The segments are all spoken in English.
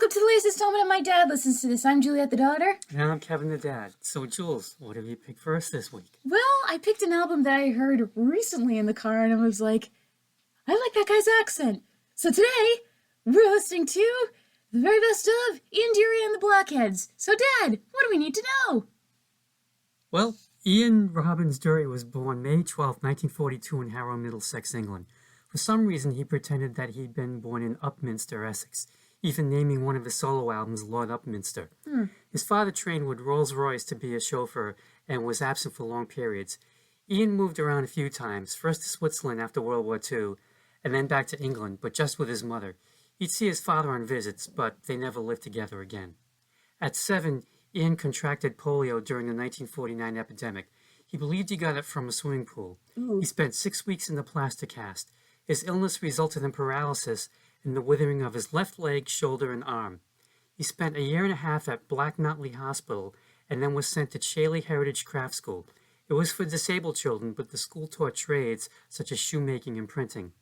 welcome to the latest installment of My Dad Listens to This. I'm Juliet, the daughter. And I'm Kevin, the dad. So, Jules, what have you picked for us this week? Well, I picked an album that I heard recently in the car, and I was like, I like that guy's accent. So today, we're listening to the very best of Ian Dury and the Blockheads. So, Dad, what do we need to know? Well, Ian Robbins Dury was born May 12, 1942 in Harrow, Middlesex, England. For some reason, he pretended that he'd been born in Upminster, Essex, even naming one of his solo albums Lord Upminster. His father trained with Rolls-Royce to be a chauffeur and was absent for long periods. Ian moved around a few times, first to Switzerland after World War II, and then back to England, but just with his mother. He'd see his father on visits, but they never lived together again. At 7, Ian contracted polio during the 1949 epidemic. He believed he got it from a swimming pool. He spent 6 weeks in the plaster cast. His illness resulted in paralysis and the withering of his left leg, shoulder, and arm. He spent a year and a half at Black Nutley Hospital and then was sent to Chailey Heritage Craft School. It was for disabled children, but the school taught trades such as shoemaking and printing.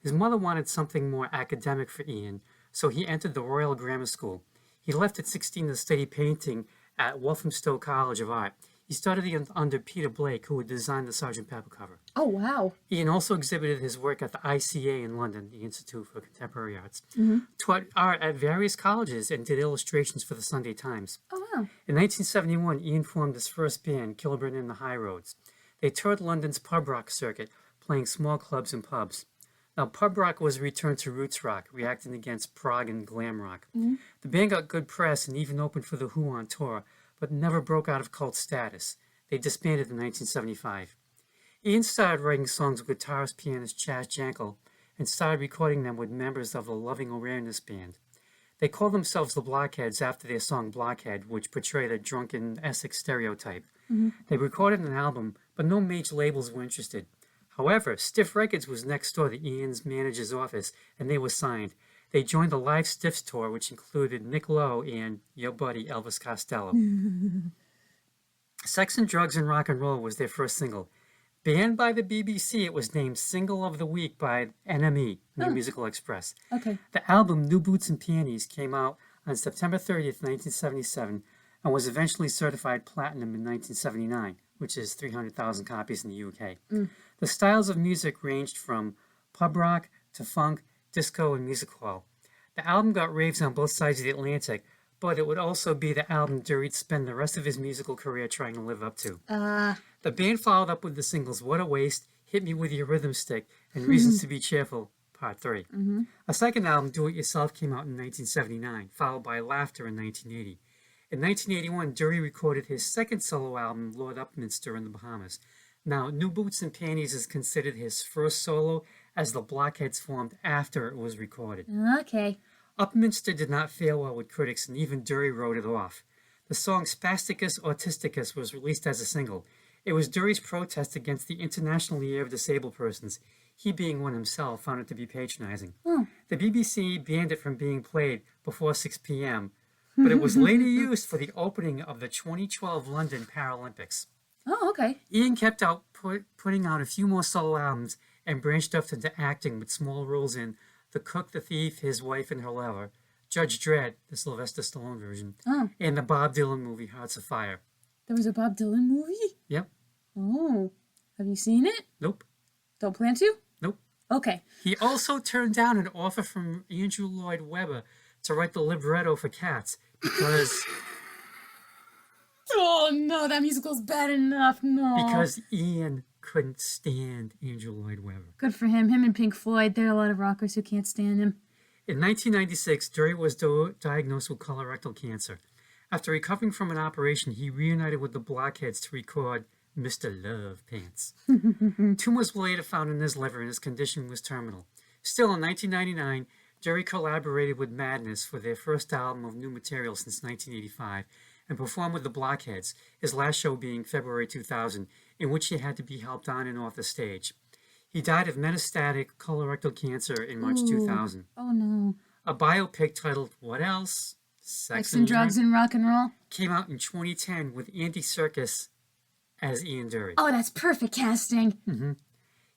His mother wanted something more academic for Ian, so he entered the Royal Grammar School. He left at 16 to study painting at Walthamstow College of Art. He studied under Peter Blake, who would design the Sgt. Pepper cover. Oh, wow. Ian also exhibited his work at the ICA in London, the Institute for Contemporary Arts, taught art at various colleges, and did illustrations for the Sunday Times. Oh, wow. In 1971, Ian formed his first band, Kilburn and the High Roads. They toured London's pub rock circuit, playing small clubs and pubs. Now, pub rock was a return to roots rock, reacting against prog and glam rock. The band got good press and even opened for The Who on tour, but never broke out of cult status. They disbanded in 1975. Ian started writing songs with guitarist pianist Chaz Jankel and started recording them with members of the Loving Awareness band. They called themselves the Blockheads after their song Blockhead, which portrayed a drunken Essex stereotype. They recorded an album, but no major labels were interested. However, Stiff Records was next door to Ian's manager's office, and they were signed. They joined the Live Stiffs tour, which included Nick Lowe and your buddy Elvis Costello. Sex and Drugs and Rock and Roll was their first single. Banned by the BBC, it was named Single of the Week by NME, New Musical Express. Okay. The album New Boots and Panties came out on September 30th, 1977, and was eventually certified platinum in 1979, which is 300,000 copies in the UK. The styles of music ranged from pub rock to funk, disco, and music hall. The album got raves on both sides of the Atlantic, but it would also be the album Dury'd spend the rest of his musical career trying to live up to. The band followed up with the singles What a Waste, Hit Me With Your Rhythm Stick, and Reasons to Be Cheerful, Part 3. A second album, Do It Yourself, came out in 1979, followed by Laughter in 1980. In 1981, Dury recorded his second solo album, Lord Upminster in the Bahamas. Now, New Boots and Panties is considered his first solo, as the Blockheads formed after it was recorded. Okay. Upminster did not fare well with critics, and even Dury wrote it off. The song Spasticus Autisticus was released as a single. It was Dury's protest against the International Year of Disabled Persons. He, being one himself, found it to be patronizing. The BBC banned it from being played before 6 p.m., but it was later used for the opening of the 2012 London Paralympics. Oh, okay. Ian kept out putting out a few more solo albums and branched off into acting with small roles in The Cook, the Thief, His Wife and Her Lover, Judge Dredd, the Sylvester Stallone version, and the Bob Dylan movie Hearts of Fire. There was a Bob Dylan movie? Yep. Oh. Have you seen it? Nope. Don't plan to? Nope. Okay. He also turned down an offer from Andrew Lloyd Webber to write the libretto for Cats because... Oh, no, that musical's bad enough. No. Because Ian couldn't stand Andrew Lloyd Webber. Good for him. Him and Pink Floyd. There are a lot of rockers who can't stand him. In 1996, Dury was diagnosed with colorectal cancer. After recovering from an operation, he reunited with the Blockheads to record Mr. Love Pants. Tumors were later found in his liver and his condition was terminal. Still, in 1999, Dury collaborated with Madness for their first album of new material since 1985 and performed with the Blockheads, his last show being February 2000, in which he had to be helped on and off the stage. He died of metastatic colorectal cancer in March 2000. Oh, no. A biopic titled What Else? Sex and Drugs and Rock and Roll? Came out in 2010 with Andy Serkis as Ian Dury. Oh, that's perfect casting.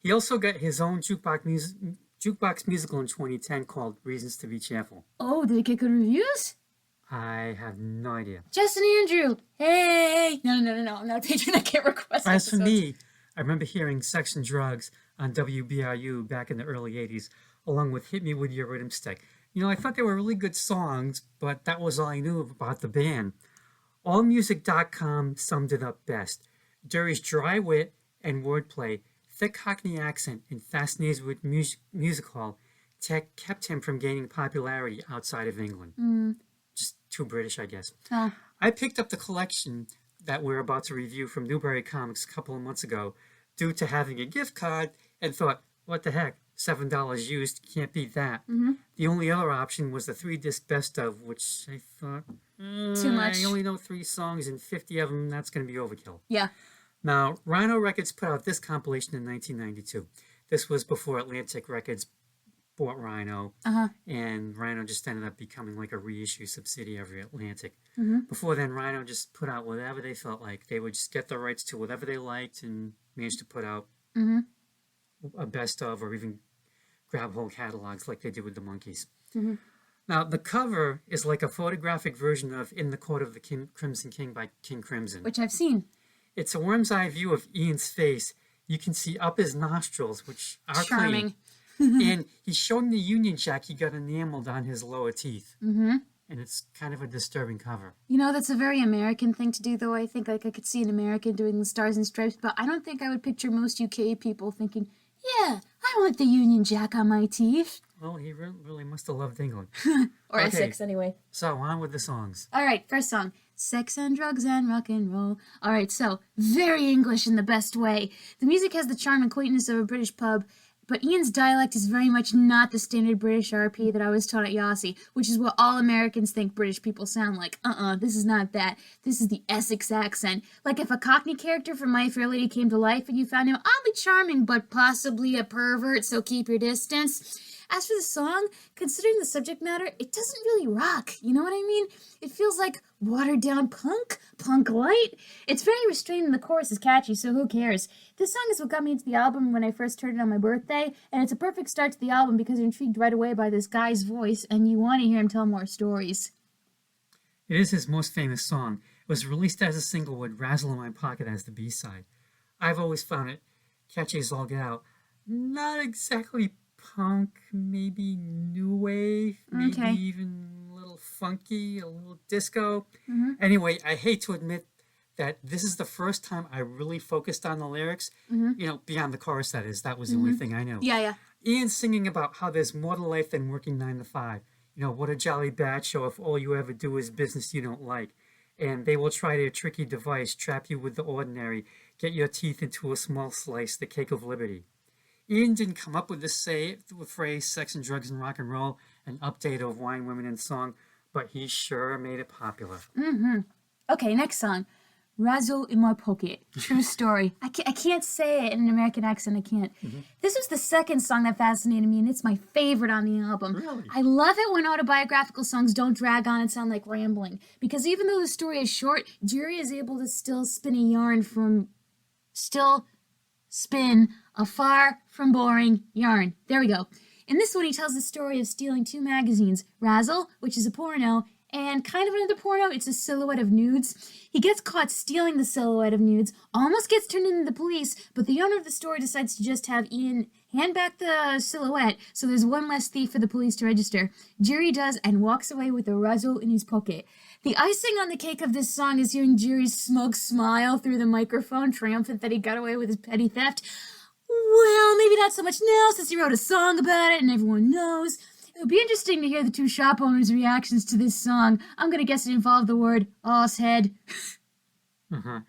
He also got his own jukebox jukebox musical in 2010 called Reasons to Be Cheerful. Oh, did it get good reviews? I have no idea. Justin Andrew, hey! No, I'm not taking that can't request As for episodes. me, I remember hearing Sex and Drugs on WBRU back in the early 80s, along with Hit Me With Your Rhythm Stick. You know, I thought they were really good songs, but that was all I knew about the band. AllMusic.com summed it up best. Dury's dry wit and wordplay, thick Cockney accent, and fascination with music hall tech kept him from gaining popularity outside of England. Just too British, I guess. Oh. I picked up the collection that we're about to review from Newbury Comics a couple of months ago due to having a gift card and thought, what the heck, $7 used, can't beat that. The only other option was the 3-disc best of, which I thought, Too much. I only know 3 songs and 50 of them, that's going to be overkill. Yeah. Now, Rhino Records put out this compilation in 1992. This was before Atlantic Records bought Rhino, and Rhino just ended up becoming like a reissue subsidiary of Atlantic. Before then, Rhino just put out whatever they felt like. They would just get the rights to whatever they liked and managed to put out a best of or even grab whole catalogs like they did with the Monkees. Now, the cover is like a photographic version of In the Court of the Crimson King by King Crimson. Which I've seen. It's a worm's eye view of Ian's face. You can see up his nostrils, which are Charming. clean. And he's showing the Union Jack he got enameled on his lower teeth. And it's kind of a disturbing cover. You know, that's a very American thing to do, though. I think like I could see an American doing the Stars and Stripes, but I don't think I would picture most UK people thinking, yeah, I want the Union Jack on my teeth. Well, he really must have loved England. Or Okay. Essex, anyway. So, on with the songs. All right, first song, Sex and Drugs and Rock and Roll. All right, so very English in the best way. The music has the charm and quaintness of a British pub, but Ian's dialect is very much not the standard British RP that I was taught at Yossi, which is what all Americans think British people sound like. This is not that. This is the Essex accent. Like if a Cockney character from My Fair Lady came to life and you found him oddly charming, but possibly a pervert, so keep your distance. As for the song, considering the subject matter, it doesn't really rock. You know what I mean? It feels like watered-down punk light. It's very restrained and the chorus is catchy, so who cares? This song is what got me into the album when I first heard it on my birthday, and it's a perfect start to the album because you're intrigued right away by this guy's voice, and you want to hear him tell more stories. It is his most famous song. It was released as a single with Razzle in My Pocket as the B-side. I've always found it catchy as all get out. Not exactly punk, maybe new wave, maybe even a little funky, a little disco. Anyway, I hate to admit that this is the first time I really focused on the lyrics, you know, beyond the chorus, that is. That was the only thing I knew. Yeah. Ian's singing about how there's more to life than working 9 to 5. You know, what a jolly bad show if all you ever do is business you don't like. And they will try their tricky device, trap you with the ordinary, get your teeth into a small slice, the cake of liberty. Ian didn't come up with the phrase sex and drugs and rock and roll, an update of Wine, Women, and Song, but he sure made it popular. Okay, next song. Razzle in My Pocket. True story. I can't say it in an American accent. I can't. This was the second song that fascinated me, and it's my favorite on the album. Really? I love it when autobiographical songs don't drag on and sound like rambling, because even though the story is short, Dury is able to still spin a far from boring yarn. There we go. In this one, he tells the story of stealing 2 magazines, Razzle, which is a porno, and kind of another porno, it's a silhouette of nudes. He gets caught stealing the silhouette of nudes, almost gets turned into the police, but the owner of the store decides to just have Ian hand back the silhouette, so there's one less thief for the police to register. Dury does, and walks away with the Razzle in his pocket. The icing on the cake of this song is hearing Dury's smug smile through the microphone, triumphant that he got away with his petty theft. Well, maybe not so much now since he wrote a song about it and everyone knows. It would be interesting to hear the 2 shop owners' reactions to this song. I'm going to guess it involved the word "ass head."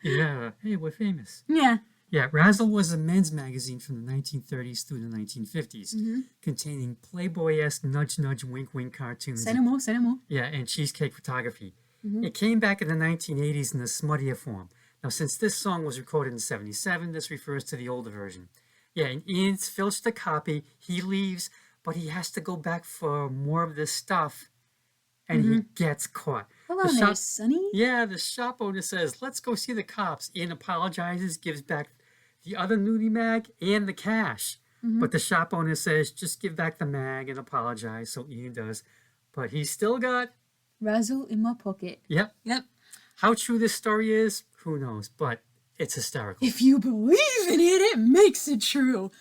Yeah. Hey, we're famous. Yeah. Yeah, Razzle was a men's magazine from the 1930s through the 1950s, containing Playboy-esque nudge-nudge wink-wink cartoons. Say no more. Yeah, and cheesecake photography. It came back in the 1980s in the smuttier form. Now, since this song was recorded in 77, this refers to the older version. Yeah, and Ian's filched a copy, he leaves, but he has to go back for more of this stuff, and he gets caught. Hello there, Sonny. Yeah, the shop owner says, let's go see the cops. Ian apologizes, gives back the other nudie mag and the cash. But the shop owner says, just give back the mag and apologize. So Ian does. But he's still got... Razzle in my pocket. Yep. Yep. How true this story is, who knows? But it's hysterical. If you believe in it, it makes it true.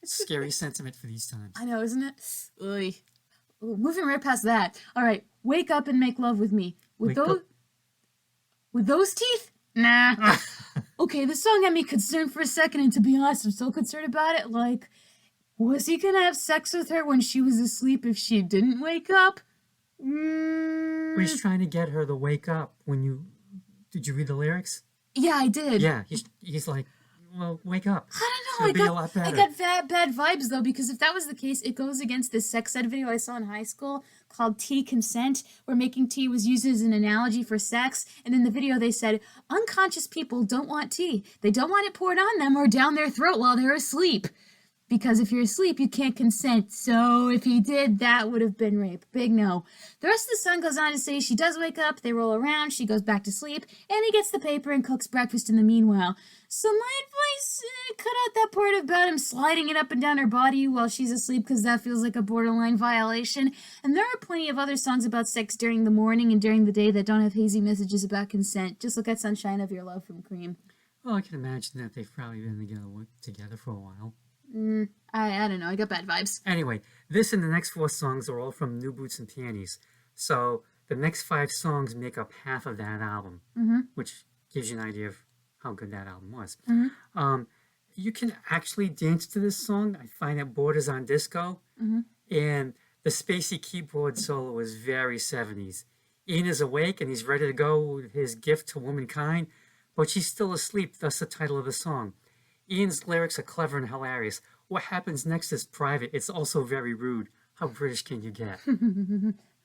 Scary sentiment for these times. I know, isn't it? Oy. Ooh, moving right past that. All right, wake up and make love with me. With those teeth? Nah. Okay, this song had me concerned for a second, and to be honest, I'm so concerned about it. Like, was he gonna have sex with her when she was asleep if she didn't wake up? But he's trying to get her to wake up. Did you read the lyrics? Yeah, I did. Yeah, he's like, well, wake up. I don't know. I got bad vibes though, because if that was the case, it goes against this sex ed video I saw in high school called Tea Consent, where making tea was used as an analogy for sex. And in the video they said, unconscious people don't want tea. They don't want it poured on them or down their throat while they're asleep. Because if you're asleep, you can't consent. So if he did, that would have been rape. Big no. The rest of the song goes on to say she does wake up, they roll around, she goes back to sleep, and he gets the paper and cooks breakfast in the meanwhile. So my advice, cut out that part about him sliding it up and down her body while she's asleep, because that feels like a borderline violation. And there are plenty of other songs about sex during the morning and during the day that don't have hazy messages about consent. Just look at Sunshine of Your Love from Cream. Well, I can imagine that they've probably been together for a while. I don't know. I got bad vibes. Anyway, this and the next 4 songs are all from New Boots and Panties. So the next 5 songs make up half of that album, which gives you an idea of how good that album was. You can actually dance to this song. I find it borders on disco. And the spacey keyboard solo is very 70s. Ian is awake and he's ready to go with his gift to womankind, but she's still asleep, thus the title of the song. Ian's lyrics are clever and hilarious. What happens next is private. It's also very rude. How British can you get?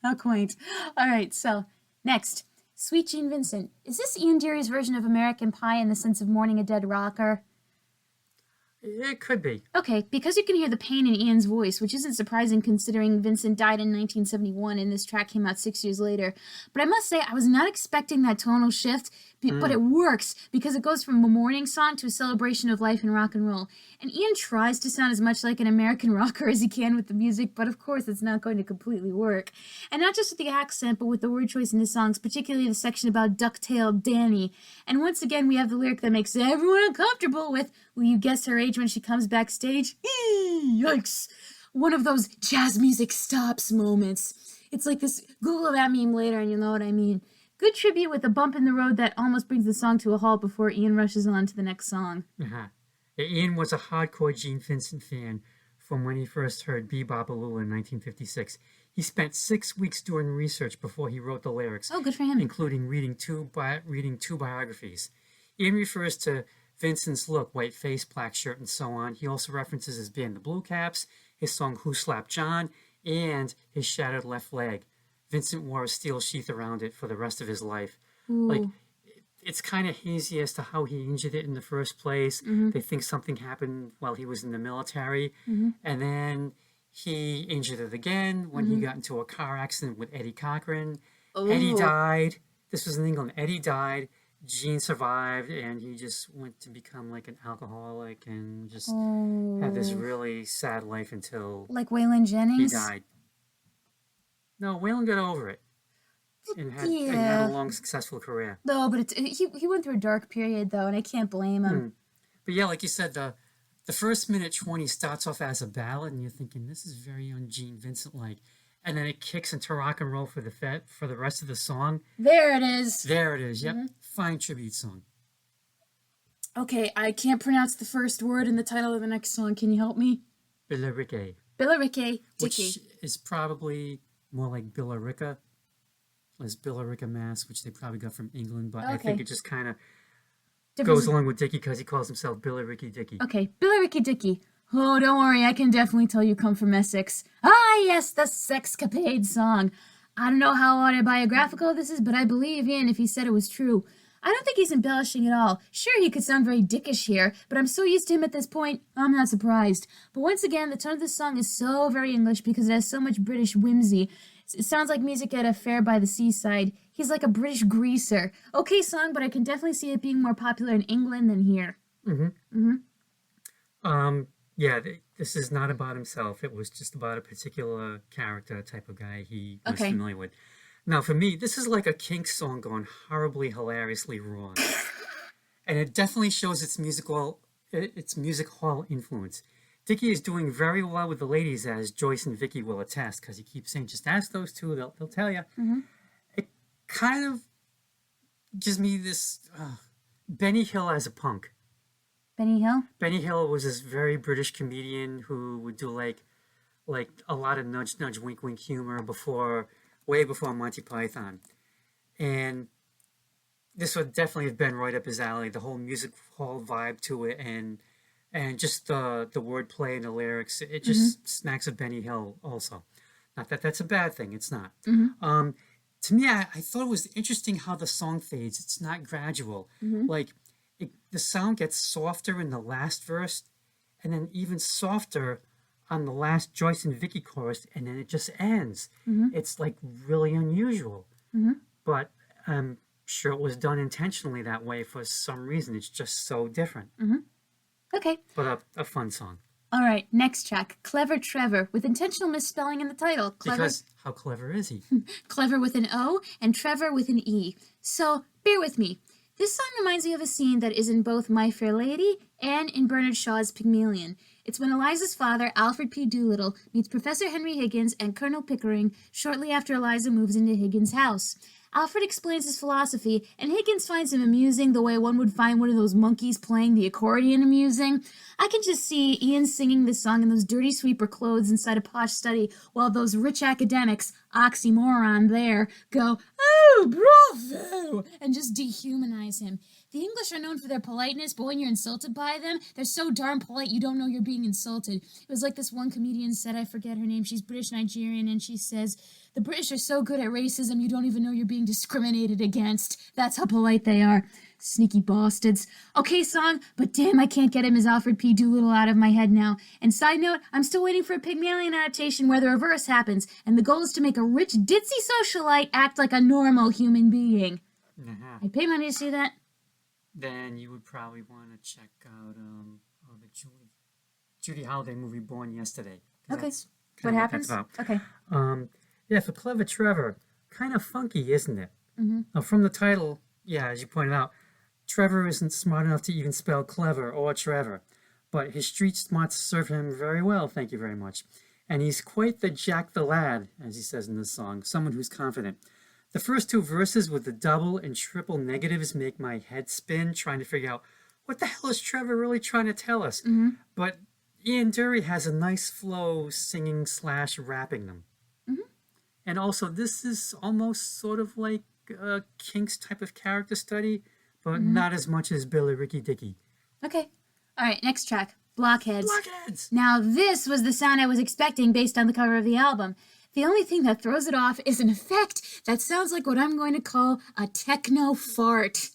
How quaint. All right, so next, Sweet Jean Vincent. Is this Ian Dury's version of American Pie in the sense of mourning a dead rocker? It could be. Okay, because you can hear the pain in Ian's voice, which isn't surprising considering Vincent died in 1971 and this track came out 6 years later. But I must say, I was not expecting that tonal shift, but it works because it goes from a mourning song to a celebration of life and rock and roll. And Ian tries to sound as much like an American rocker as he can with the music, but of course it's not going to completely work. And not just with the accent, but with the word choice in his songs, particularly the section about duck-tailed Danny. And once again, we have the lyric that makes everyone uncomfortable with, will you guess her age when she comes backstage? Yikes! One of those jazz music stops moments. It's like this, Google that meme later and you'll know what I mean. Good tribute with a bump in the road that almost brings the song to a halt before Ian rushes on to the next song. Ian was a hardcore Gene Vincent fan from when he first heard Bebop-A-Lula in 1956. He spent 6 weeks doing research before he wrote the lyrics. Oh, good for him. Including reading two biographies. Ian refers to Vincent's look, white face, black shirt, and so on. He also references his band The Blue Caps, his song Who Slapped John, and his shattered left leg. Vincent wore a steel sheath around it for the rest of his life. Ooh. Like, it's kind of hazy as to how he injured it in the first place. They think something happened while he was in the military. And then he injured it again when he got into a car accident with Eddie Cochran. Ooh. Eddie died. This was in England. Eddie died. Gene survived, and he just went to become like an alcoholic and just had this really sad life until like Waylon Jennings? he died. No, Waylon got over it and had a long, successful career. No, but he went through a dark period, though, and I can't blame him. But yeah, like you said, the first minute 20 starts off as a ballad, and you're thinking, this is very un-Gene Vincent-like. And then it kicks into rock and roll for the rest of the song. There it is. There it is, yep. Fine tribute song. Okay, I can't pronounce the first word in the title of the next song. Can you help me? Billericay. Billericay. Which is probably more like Billerica, as Billerica Mass, which they probably got from England, but I think it just kind of goes along with Dickie because he calls himself Billericky Dickie. Okay, Billericky Dickie. Oh, don't worry, I can definitely tell you come from Essex. Ah, yes, the Sexcapade song. I don't know how autobiographical this is, but I believe Ian if he said it was true. I don't think he's embellishing at all. Sure, he could sound very dickish here, but I'm so used to him at this point, I'm not surprised. But once again, the tone of this song is so very English because it has so much British whimsy. It sounds like music at a fair by the seaside. He's like a British greaser. Okay song, but I can definitely see it being more popular in England than here. Yeah, this is not about himself. It was just about a particular character type of guy he was Okay. familiar with. Now, for me, this is like a Kinks song gone horribly, hilariously wrong, and it definitely shows its music hall influence. Dickie is doing very well with the ladies, as Joyce and Vicky will attest, because he keeps saying, "Just ask those two; they'll tell you." Mm-hmm. It kind of gives me this Benny Hill as a punk. Benny Hill? Benny Hill was this very British comedian who would do like a lot of nudge nudge wink wink humor way before Monty Python. And this would definitely have been right up his alley, the whole music hall vibe to it and just the wordplay and the lyrics. It just smacks of Benny Hill also. Not that that's a bad thing, it's not. Mm-hmm. To me, I thought it was interesting how the song fades. It's not gradual. Mm-hmm. Like the sound gets softer in the last verse, and then even softer on the last Joyce and Vicky chorus, and then it just ends. Mm-hmm. It's like really unusual, Mm-hmm. but I'm sure it was done intentionally that way for some reason. It's just so different, Mm-hmm. Okay. but a fun song. All right, next track, Clever Trevor, with intentional misspelling in the title. Because how clever is he? Clever with an O and Trevor with an E. So bear with me. This song reminds me of a scene that is in both My Fair Lady and in Bernard Shaw's Pygmalion. It's when Eliza's father, Alfred P. Doolittle, meets Professor Henry Higgins and Colonel Pickering shortly after Eliza moves into Higgins' house. Alfred explains his philosophy, and Higgins finds him amusing the way one would find one of those monkeys playing the accordion amusing. I can just see Ian singing this song in those dirty sweeper clothes inside a posh study, while those rich academics, oxymoron there, go, "Oh, bravo!" and just dehumanize him. The English are known for their politeness, but when you're insulted by them, they're so darn polite you don't know you're being insulted. It was like this one comedian said, I forget her name, she's British-Nigerian, and she says, the British are so good at racism you don't even know you're being discriminated against. That's how polite they are. Sneaky bastards. Okay, song, but damn, I can't get him as Alfred P. Doolittle out of my head now. And side note, I'm still waiting for a Pygmalion adaptation where the reverse happens, and the goal is to make a rich, ditzy socialite act like a normal human being. Uh-huh. I'd pay money to see that. Then you would probably want to check out the Judy Holiday movie Born Yesterday. Okay. That's What kinda happens? that's about. Okay. Yeah, for Clever Trevor, kind of funky, isn't it? Mm-hmm. Now, from the title, yeah, as you pointed out, Trevor isn't smart enough to even spell clever or Trevor, but his street smarts serve him very well, thank you very much. And he's quite the Jack the Lad, as he says in this song, someone who's confident. The first two verses with the double and triple negatives make my head spin, trying to figure out what the hell is Trevor really trying to tell us. Mm-hmm. But Ian Dury has a nice flow singing / rapping them. Mm-hmm. And also, this is almost sort of like a Kinks type of character study, but not as much as Billy Ricky Dicky. Okay. All right, next track, Blockheads. Blockheads! Now, this was the sound I was expecting based on the cover of the album. The only thing that throws it off is an effect that sounds like what I'm going to call a techno fart.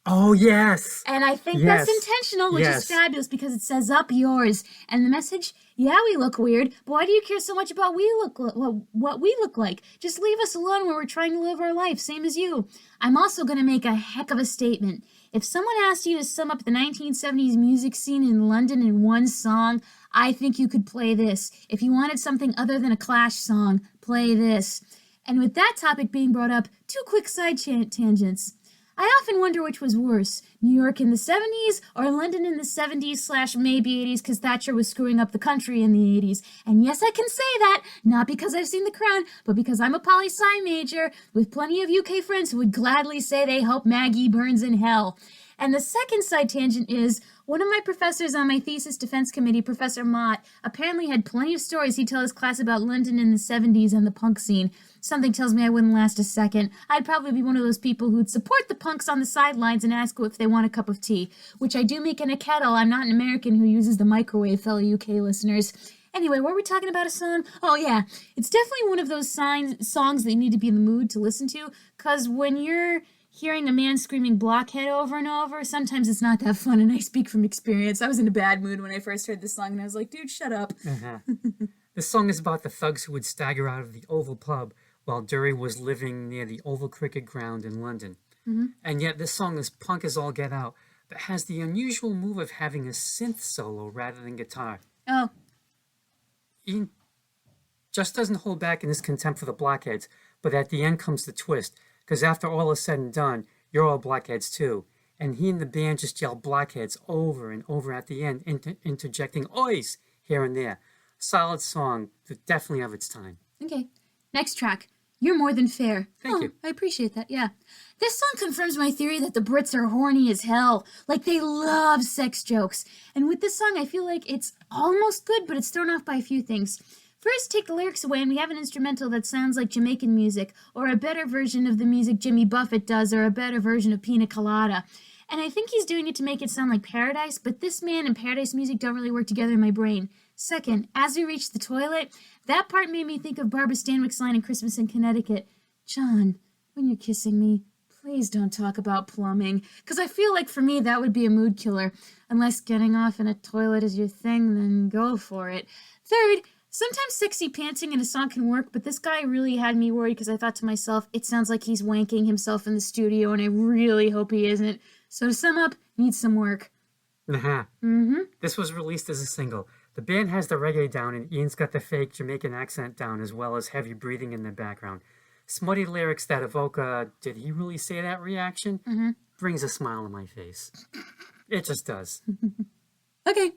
Oh, yes! And I think Yes. that's intentional, which Yes. is fabulous because it says up yours. And the message, yeah, we look weird, but why do you care so much about what we look like? Just leave us alone when we're trying to live our life, same as you. I'm also going to make a heck of a statement. If someone asked you to sum up the 1970s music scene in London in one song, I think you could play this. If you wanted something other than a Clash song, play this. And with that topic being brought up, two quick side tangents. I often wonder which was worse, New York in the 70s or London in the 70s / maybe 80s because Thatcher was screwing up the country in the 80s. And yes, I can say that, not because I've seen The Crown, but because I'm a poli-sci major with plenty of UK friends who would gladly say they hope Maggie burns in hell. And the second side tangent is, one of my professors on my thesis defense committee, Professor Mott, apparently had plenty of stories he'd tell his class about London in the 70s and the punk scene. Something tells me I wouldn't last a second. I'd probably be one of those people who'd support the punks on the sidelines and ask if they want a cup of tea, which I do make in a kettle. I'm not an American who uses the microwave, fellow UK listeners. Anyway, what were we talking about a song? Oh, yeah. It's definitely one of those songs that you need to be in the mood to listen to, because when you're hearing a man screaming blockhead over and over, sometimes it's not that fun, and I speak from experience. I was in a bad mood when I first heard this song, and I was like, dude, shut up. Uh-huh. This song is about the thugs who would stagger out of the Oval Pub while Dury was living near the Oval Cricket Ground in London. Mm-hmm. And yet this song is punk as all get out. but has the unusual move of having a synth solo rather than guitar. Oh, Ian just doesn't hold back in his contempt for the Blockheads, but at the end comes the twist, because after all is said and done, you're all Blockheads too. And he and the band just yell Blockheads over and over at the end, interjecting ois here and there. Solid song, but definitely of its time. okay. Next track. You're More Than Fair. Thank you. I appreciate that, yeah. This song confirms my theory that the Brits are horny as hell. Like, they love sex jokes. And with this song, I feel like it's almost good, but it's thrown off by a few things. First, take the lyrics away, and we have an instrumental that sounds like Jamaican music, or a better version of the music Jimmy Buffett does, or a better version of Pina Colada. And I think he's doing it to make it sound like Paradise, but this man and Paradise music don't really work together in my brain. Second, as we reach the toilet, that part made me think of Barbara Stanwyck's line in Christmas in Connecticut. John, when you're kissing me, please don't talk about plumbing. Because I feel like for me that would be a mood killer. Unless getting off in a toilet is your thing, then go for it. Third, sometimes sexy pantsing in a song can work, but this guy really had me worried because I thought to myself, it sounds like he's wanking himself in the studio, and I really hope he isn't. So to sum up, needs some work. Nah. This was released as a single. The band has the reggae down, and Ian's got the fake Jamaican accent down, as well as heavy breathing in the background. Smutty lyrics that evoke a "did he really say that" reaction brings a smile on my face. It just does. Okay,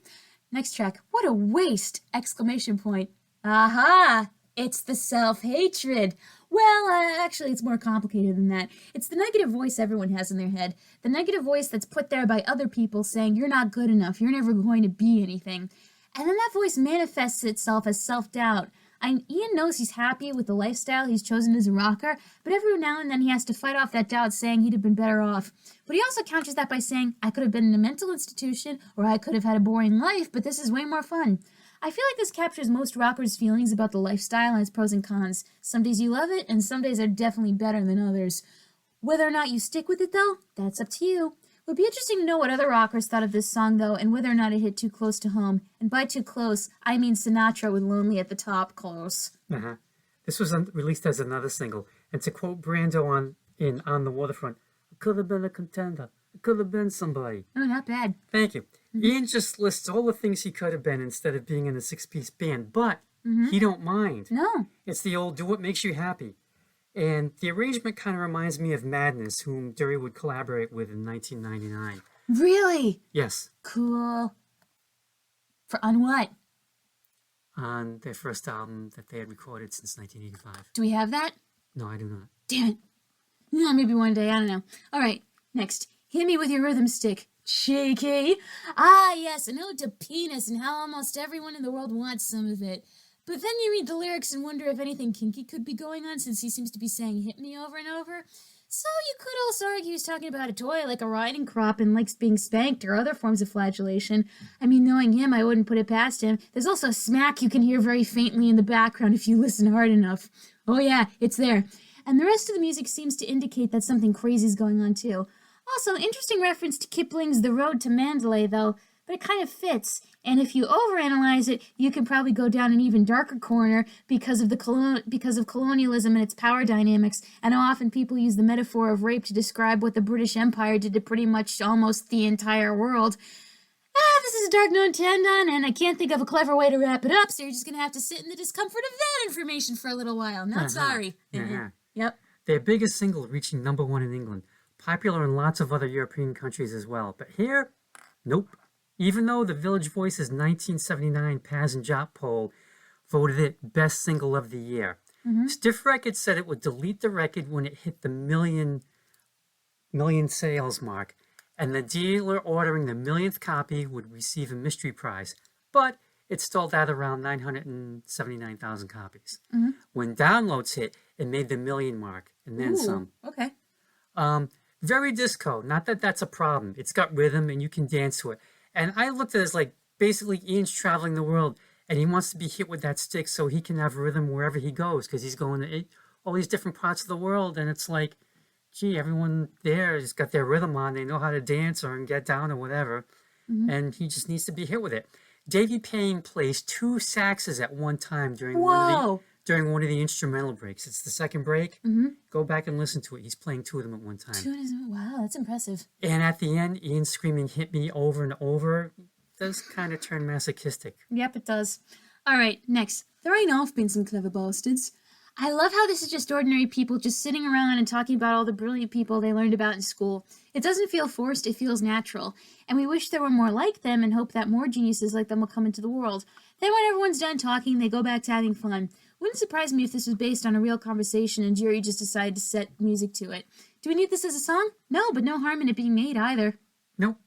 next track. What a waste! Exclamation point. Aha! It's the self-hatred. Well, actually, it's more complicated than that. It's the negative voice everyone has in their head. The negative voice that's put there by other people saying, you're not good enough, you're never going to be anything. And then that voice manifests itself as self-doubt. Ian knows he's happy with the lifestyle he's chosen as a rocker, but every now and then he has to fight off that doubt saying he'd have been better off. But he also counters that by saying, I could have been in a mental institution, or I could have had a boring life, but this is way more fun. I feel like this captures most rockers' feelings about the lifestyle and its pros and cons. Some days you love it, and some days are definitely better than others. Whether or not you stick with it, though, that's up to you. It would be interesting to know what other rockers thought of this song, though, and whether or not it hit too close to home. And by too close, I mean Sinatra with Lonely at the Top close. This was released as another single, and to quote Brando in On the Waterfront, "I could have been a contender. I could have been somebody." Oh, not bad. Thank you. Ian just lists all the things he could have been instead of being in a six-piece band, but he don't mind. No. It's the old do what makes you happy. And the arrangement kind of reminds me of Madness, whom Dury would collaborate with in 1999. Really? Yes, Cool. On what? on their first album that they had recorded since 1985. Do we have that? No, I do not. Damn it. Yeah, maybe one day, I don't know. All right, next. Hit me with your rhythm stick. Cheeky. Ah, yes, an ode to penis and how almost everyone in the world wants some of it. But then you read the lyrics and wonder if anything kinky could be going on since he seems to be saying hit me over and over. So you could also argue he's talking about a toy like a riding crop and likes being spanked or other forms of flagellation. I mean, knowing him, I wouldn't put it past him. There's also a smack you can hear very faintly in the background if you listen hard enough. Oh yeah, it's there. And the rest of the music seems to indicate that something crazy is going on too. Also, interesting reference to Kipling's The Road to Mandalay, though, but it kind of fits. And if you overanalyze it, you can probably go down an even darker corner because of colonialism and its power dynamics, and how often people use the metaphor of rape to describe what the British Empire did to pretty much almost the entire world. This is a dark known tendon, and I can't think of a clever way to wrap it up, so you're just going to have to sit in the discomfort of that information for a little while. Not sorry. Yep. Their biggest single reaching #1 in England, popular in lots of other European countries as well. But here, nope. Even though the Village Voice's 1979 Paz and Jop poll voted it best single of the year, Stiff Records said it would delete the record when it hit the million sales mark, and the dealer ordering the millionth copy would receive a mystery prize. But it stalled at around 979,000 copies. When downloads hit, it made the million mark, and then some. Okay. Very disco. Not that that's a problem. It's got rhythm, and you can dance to it. And I looked at it as like, basically Ian's traveling the world, and he wants to be hit with that stick so he can have rhythm wherever he goes, because he's going to all these different parts of the world, and it's like, gee, everyone there has got their rhythm on. They know how to dance or get down or whatever, and he just needs to be hit with it. Davey Payne plays 2 saxes at one time during one during one of the instrumental breaks. It's the second break. Mm-hmm. Go back and listen to it. He's playing two of them at one time. Wow, that's impressive. And at the end, Ian screaming, "Hit me," over and over. Does kind of turn masochistic. Yep, it does. All right, next. There ain't off been some clever bastards. I love how this is just ordinary people just sitting around and talking about all the brilliant people they learned about in school. It doesn't feel forced, it feels natural. And we wish there were more like them and hope that more geniuses like them will come into the world. Then when everyone's done talking, they go back to having fun. Wouldn't surprise me if this was based on a real conversation and Dury just decided to set music to it. Do we need this as a song? No, but no harm in it being made either. Nope.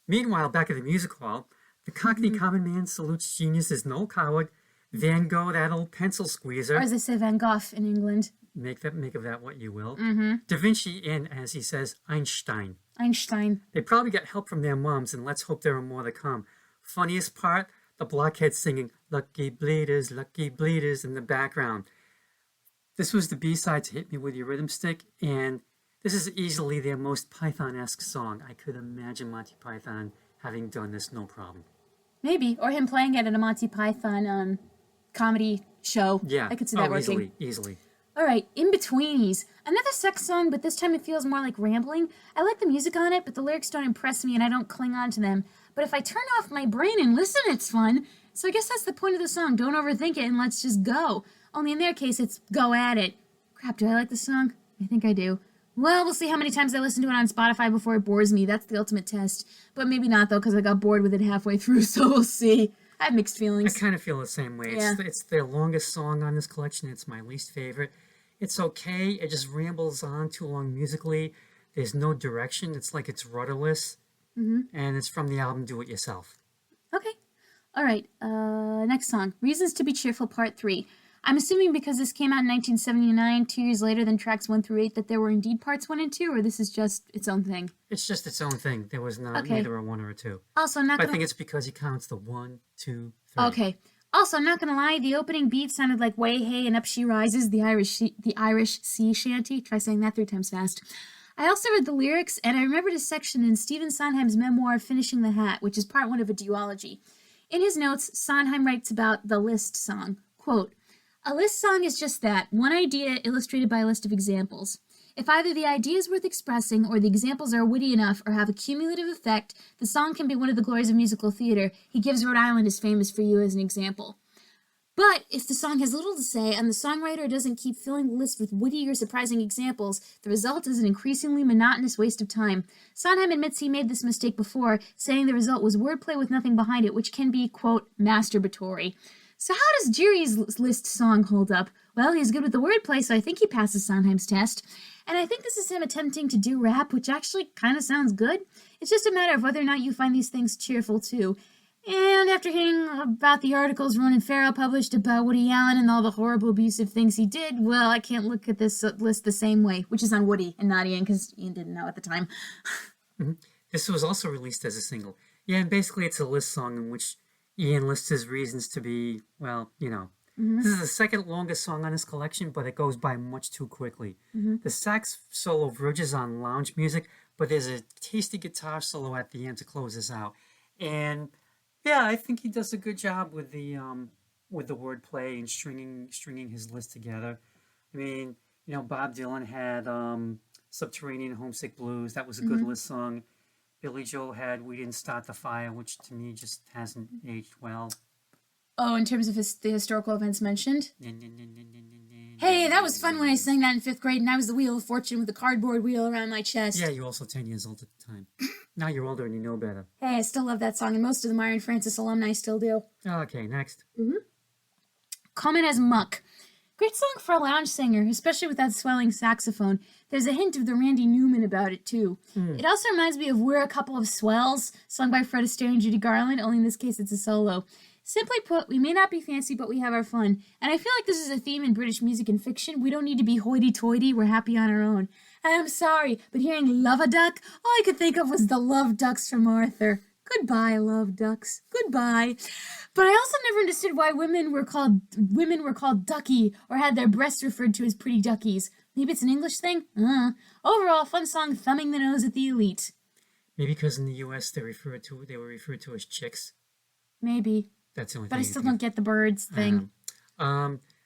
Meanwhile, back at the music hall, the Cockney common man salutes genius as no coward. Van Gogh, that old pencil squeezer. Or as they say, Van Gogh in England. Make of that what you will. Mm-hmm. Da Vinci and, as he says, Einstein. Einstein. They probably got help from their moms, and let's hope there are more to come. Funniest part, the Blockheads singing lucky bleeders in the background. This was the B-side to Hit Me With Your Rhythm Stick, and this is easily their most Python-esque song. I could imagine Monty Python having done this, no problem. Maybe, or him playing it at a Monty Python comedy show. Yeah. I could see that working. Easily. All right, In-Betweenies. Another sex song, but this time it feels more like rambling. I like the music on it, but the lyrics don't impress me and I don't cling on to them. But if I turn off my brain and listen, it's fun. So I guess that's the point of the song. Don't overthink it and let's just go. Only in their case, it's go at it. Crap, do I like this song? I think I do. Well, we'll see how many times I listen to it on Spotify before it bores me. That's the ultimate test. But maybe not, though, because I got bored with it halfway through, so we'll see. I have mixed feelings. I kind of feel the same way. Yeah. It's their longest song on this collection. It's my least favorite. It's okay. It just rambles on too long musically. There's no direction. It's like it's rudderless. Mm-hmm. And it's from the album Do It Yourself. Okay. All right. Next song. Reasons to Be Cheerful, Part 3. I'm assuming because this came out in 1979, 2 years later than tracks 1 through 8, that there were indeed parts 1 and 2, or this is just its own thing? It's just its own thing. There was neither a 1 or a 2. Also, I'm not But gonna... I think it's because he counts the 1, 2, 3. Okay. Also, I'm not gonna lie, the opening beat sounded like Way Hey and Up She Rises, the Irish sea shanty. Try saying that 3 times fast. I also read the lyrics, and I remembered a section in Stephen Sondheim's memoir, Finishing the Hat, which is part 1 of a duology. In his notes, Sondheim writes about the list song. Quote, "A list song is just that, one idea illustrated by a list of examples. If either the idea is worth expressing or the examples are witty enough or have a cumulative effect, the song can be one of the glories of musical theater. He gives Rhode Island is famous for you as an example. But if the song has little to say and the songwriter doesn't keep filling the list with witty or surprising examples, the result is an increasingly monotonous waste of time. Sondheim admits he made this mistake before, saying the result was wordplay with nothing behind it, which can be, quote, masturbatory. So how does Dury's list song hold up? Well, he's good with the wordplay, so I think he passes Sondheim's test. And I think this is him attempting to do rap, which actually kind of sounds good. It's just a matter of whether or not you find these things cheerful, too. And after hearing about the articles Ronan Farrow published about Woody Allen and all the horrible abusive things he did, well, I can't look at this list the same way, which is on Woody and not Ian, because Ian didn't know at the time. Mm-hmm. This was also released as a single. Yeah, and basically it's a list song in which Ian lists his reasons to be, well, you know. Mm-hmm. This is the second longest song on his collection, but it goes by much too quickly. Mm-hmm. The sax solo verges on lounge music, but there's a tasty guitar solo at the end to close this out. And yeah, I think he does a good job with the wordplay and stringing his list together. I mean, you know, Bob Dylan had Subterranean Homesick Blues. That was a good list song. Billy Joel had We Didn't Start the Fire, which to me just hasn't aged well. Oh, in terms of the historical events mentioned? Hey, that was fun when I sang that in 5th grade, and I was the Wheel of Fortune with the cardboard wheel around my chest. Yeah, you're also 10 years old at the time. Now you're older and you know better. Hey, I still love that song, and most of the Myron Francis alumni still do. Okay, next. Common as Muck. Great song for a lounge singer, especially with that swelling saxophone. There's a hint of the Randy Newman about it, too. It also reminds me of We're a Couple of Swells, sung by Fred Astaire and Judy Garland, only in this case it's a solo. Simply put, we may not be fancy, but we have our fun. And I feel like this is a theme in British music and fiction. We don't need to be hoity-toity. We're happy on our own. And I'm sorry, but hearing Love a Duck, all I could think of was the Love Ducks from Arthur. Goodbye, Love Ducks. Goodbye. But I also never understood why women were called ducky or had their breasts referred to as pretty duckies. Maybe it's an English thing? Overall, fun song thumbing the nose at the elite. Maybe because in the U.S. they were referred to as chicks. Maybe. That's the only but thing. I still don't get the birds thing.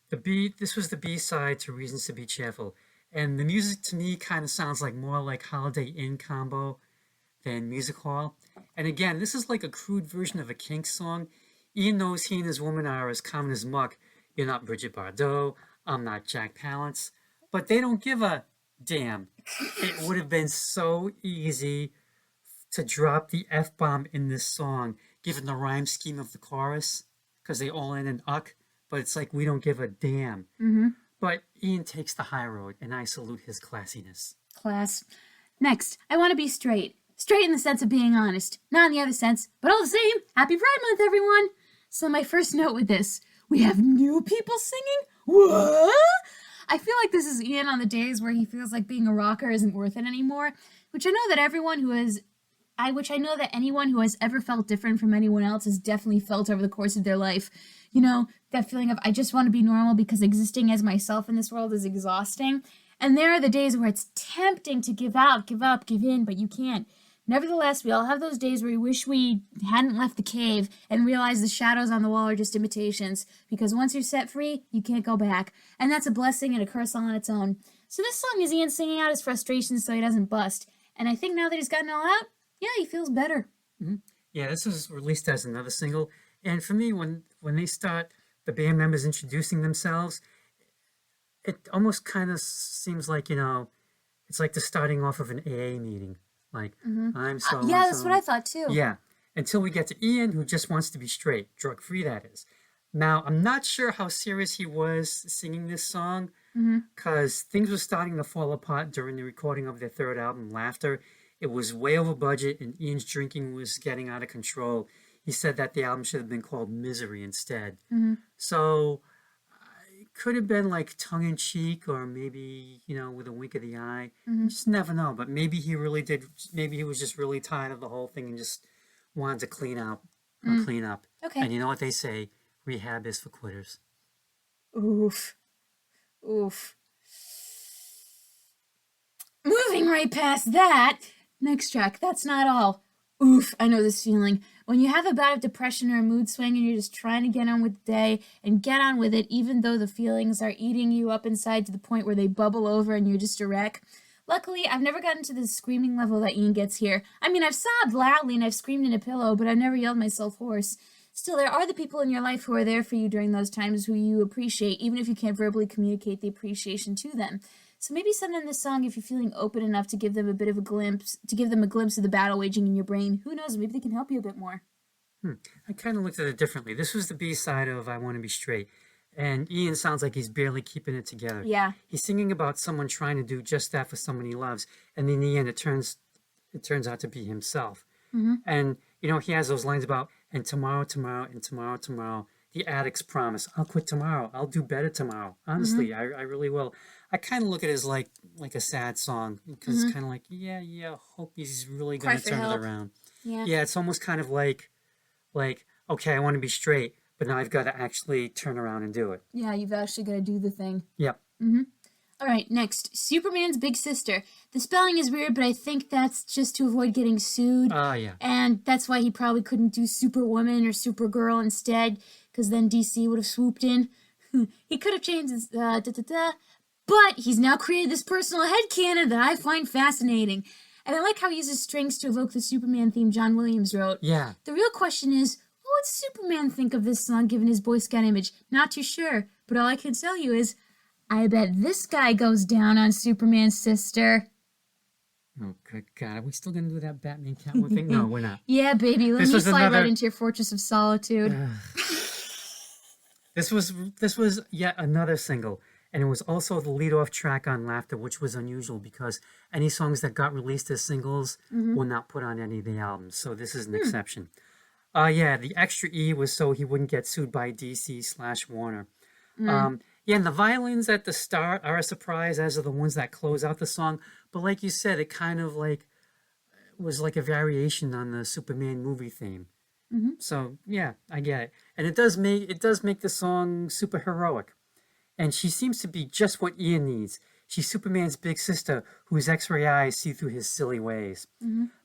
This was the B side to Reasons to Be Cheerful. And the music to me kind of sounds like more like Holiday Inn combo than music hall. And again, this is like a crude version of a Kinks song. Ian knows he and his woman are as common as muck. You're not Bridget Bardot. I'm not Jack Palance. But they don't give a damn. It would have been so easy to drop the F-bomb in this song, given the rhyme scheme of the chorus, because they all end in uck. But it's like we don't give a damn. Mm-hmm. But Ian takes the high road, and I salute his classiness. Class. Next, I want to be straight. Straight in the sense of being honest. Not in the other sense, but all the same, happy Pride Month, everyone! So my first note with this, we have new people singing? What? I feel like this is Ian on the days where he feels like being a rocker isn't worth it anymore, which I know that anyone who has ever felt different from anyone else has definitely felt over the course of their life. You know, that feeling of, I just want to be normal because existing as myself in this world is exhausting. And there are the days where it's tempting to give out, give up, give in, but you can't. Nevertheless, we all have those days where we wish we hadn't left the cave and realize the shadows on the wall are just imitations, because once you're set free, you can't go back. And that's a blessing and a curse all on its own. So this song is Ian singing out his frustrations so he doesn't bust. And I think now that he's gotten it all out, yeah, he feels better. Mm-hmm. Yeah, this was released as another single. And for me, when they start the band members introducing themselves, it almost kind of seems like, it's like the starting off of an AA meeting. Like, I'm so yeah, that's what I thought too. Yeah, until we get to Ian, who just wants to be straight, drug-free, that is. Now, I'm not sure how serious he was singing this song, because things were starting to fall apart during the recording of their third album, Laughter. It was way over budget, and Ian's drinking was getting out of control. He said that the album should have been called Misery instead. So it could have been like tongue-in-cheek, or maybe, with a wink of the eye. You just never know. But maybe he really did. Maybe he was just really tired of the whole thing and just wanted to clean up. Okay. And you know what they say? Rehab is for quitters. Oof. Moving right past that, next track, That's Not All. Oof, I know this feeling. When you have a bout of depression or a mood swing and you're just trying to get on with the day and get on with it, even though the feelings are eating you up inside to the point where they bubble over and you're just a wreck. Luckily, I've never gotten to the screaming level that Ian gets here. I mean, I've sobbed loudly and I've screamed in a pillow, but I've never yelled myself hoarse. Still, there are the people in your life who are there for you during those times who you appreciate, even if you can't verbally communicate the appreciation to them. So maybe send them this song if you're feeling open enough to give them a glimpse of the battle waging in your brain. Who knows, maybe they can help you a bit more. I kind of looked at it differently. This was the B-side of I Want to Be Straight. And Ian sounds like he's barely keeping it together. Yeah. He's singing about someone trying to do just that for someone he loves. And in the end, it turns out to be himself. And, he has those lines about, and tomorrow, and tomorrow, the addict's promise. I'll quit tomorrow. I'll do better tomorrow. Honestly, I really will. I kind of look at it as like a sad song, because it's kind of like, yeah, hope he's really going to turn it around. Yeah, it's almost kind of like, okay, I want to be straight, but now I've got to actually turn around and do it. Yeah, you've actually got to do the thing. Yep. All right, next, Superman's Big Sister. The spelling is weird, but I think that's just to avoid getting sued. Yeah. And that's why he probably couldn't do Superwoman or Supergirl instead, because then DC would have swooped in. He could have changed his but he's now created this personal headcanon that I find fascinating. And I like how he uses strings to evoke the Superman theme John Williams wrote. Yeah. The real question is, what would Superman think of this song given his Boy Scout image? Not too sure, but all I can tell you is, I bet this guy goes down on Superman's sister. Oh, good God. Are we still going to do that Batman Catwoman thing? No, we're not. Yeah, baby. Let me slide right into your Fortress of Solitude. This was yet another single, and it was also the lead-off track on Laughter, which was unusual because any songs that got released as singles were not put on any of the albums, so this is an exception. The extra E was so he wouldn't get sued by DC/Warner. Yeah, and the violins at the start are a surprise, as are the ones that close out the song. But like you said, it kind of was like a variation on the Superman movie theme. So yeah, I get it, and it does make the song super heroic. And she seems to be just what Ian needs. She's Superman's big sister, whose X-ray eyes see through his silly ways.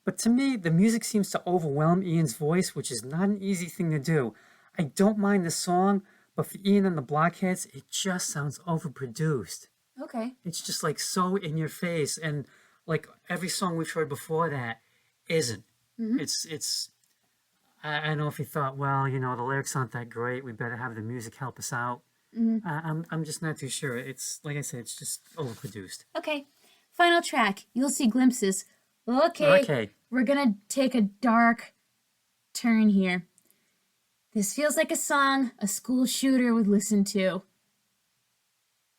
But to me, the music seems to overwhelm Ian's voice, which is not an easy thing to do. I don't mind the song, But for Ian and the Blockheads, it just sounds overproduced. Okay. It's just like so in your face, and like every song we've heard before that isn't. It's. I don't know if he thought, well, the lyrics aren't that great. We better have the music help us out. I'm just not too sure. It's like I said, it's just overproduced. Okay. Final track. You'll see glimpses. Okay. We're gonna take a dark turn here. This feels like a song a school shooter would listen to.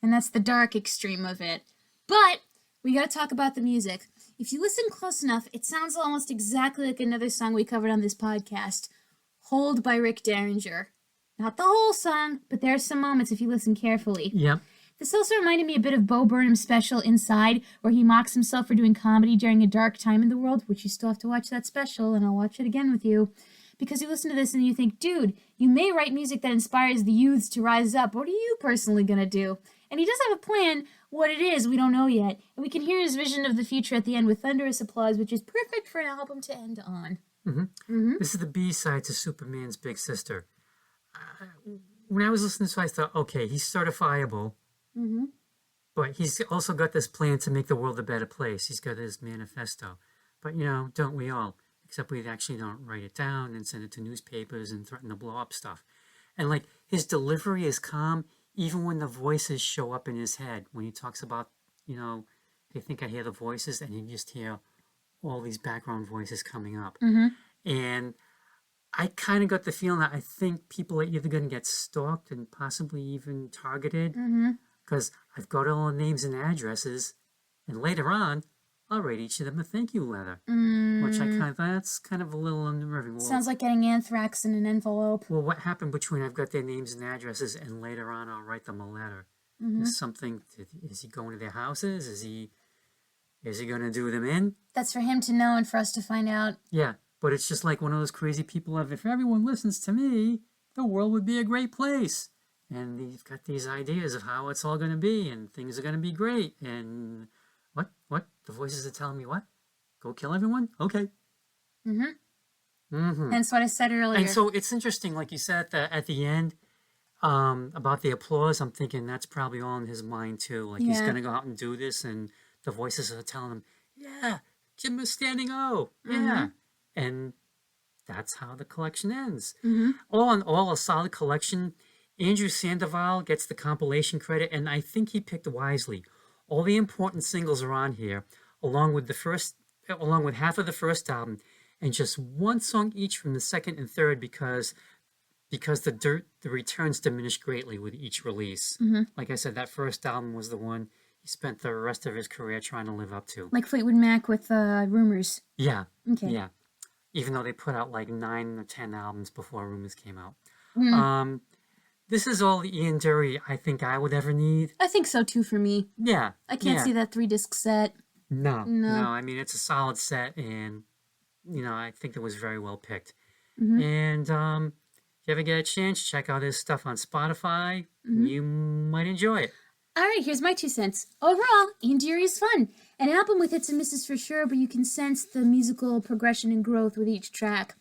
And that's the dark extreme of it. But we gotta talk about the music. If you listen close enough, it sounds almost exactly like another song we covered on this podcast, Hold by Rick Derringer. Not the whole song, but there are some moments if you listen carefully. Yep. This also reminded me a bit of Bo Burnham's special Inside, where he mocks himself for doing comedy during a dark time in the world, which you still have to watch that special, and I'll watch it again with you. Because you listen to this and you think, dude, you may write music that inspires the youths to rise up. What are you personally going to do? And he does have a plan. What it is, we don't know yet. And we can hear his vision of the future at the end with thunderous applause, which is perfect for an album to end on. This is the B-side to Superman's Big Sister. When I was listening to this, I thought, okay, he's certifiable. But he's also got this plan to make the world a better place. He's got his manifesto. But, don't we all? Except we actually don't write it down and send it to newspapers and threaten to blow up stuff. And, like, his delivery is calm, even when the voices show up in his head. When he talks about, they think I hear the voices, and you just hear all these background voices coming up. And I kind of got the feeling that I think people are either going to get stalked and possibly even targeted. Because I've got all the names and addresses, and later on, I'll write each of them a thank you letter. Which that's kind of a little unnerving. Sounds like getting anthrax in an envelope. Well, what happened between I've got their names and addresses, and later on I'll write them a letter? Is something, is he going to their houses? Is he going to do them in? That's for him to know and for us to find out. Yeah, but it's just like one of those crazy people of, if everyone listens to me, the world would be a great place. And you've got these ideas of how it's all going to be, and things are going to be great. And what? The voices are telling me what? Go kill everyone? Okay. That's what I said earlier. And so it's interesting, like you said at the end, about the applause. I'm thinking that's probably all in his mind too. Like he's going to go out and do this, and the voices are telling him, yeah, Jim is standing O. Yeah. And that's how the collection ends. All in all, a solid collection. Andrew Sandoval gets the compilation credit, and I think he picked wisely. All the important singles are on here, along with half of the first album, and just one song each from the second and third, because the returns diminished greatly with each release. Like I said, that first album was the one he spent the rest of his career trying to live up to. Like Fleetwood Mac with Rumors. Yeah. Okay. Yeah. Even though they put out like 9 or 10 albums before Rumors came out. This is all the Ian Dury I think I would ever need. I think so too for me. Yeah. I can't see that 3-disc set. No. I mean, it's a solid set, and, I think it was very well picked. And if you ever get a chance, check out his stuff on Spotify. You might enjoy it. All right, here's my 2 cents. Overall, Ian Dury is fun. An album with hits and misses for sure, but you can sense the musical progression and growth with each track.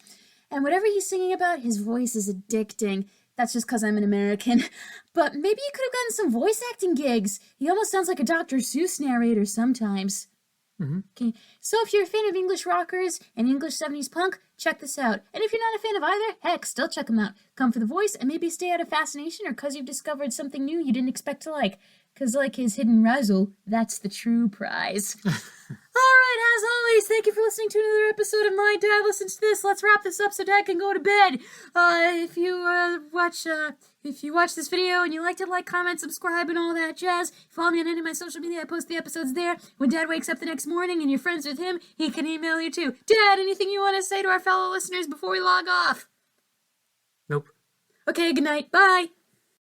And whatever he's singing about, his voice is addicting. That's just because I'm an American. But maybe he could have gotten some voice acting gigs. He almost sounds like a Dr. Seuss narrator sometimes. Okay, so if you're a fan of English rockers and English 70s punk, check this out. And if you're not a fan of either, heck, still check them out. Come for the voice and maybe stay out of Fascination, or because you've discovered something new you didn't expect to like. Because like his hidden razzle, that's the true prize. All right, as always, thank you for listening to another episode of My Dad Listens to This. Let's wrap this up so Dad can go to bed. If you watch this video and you liked it, like, comment, subscribe, and all that jazz. Follow me on any of my social media. I post the episodes there. When Dad wakes up the next morning and you're friends with him, he can email you too. Dad, anything you want to say to our fellow listeners before we log off? Nope. Okay, good night. Bye.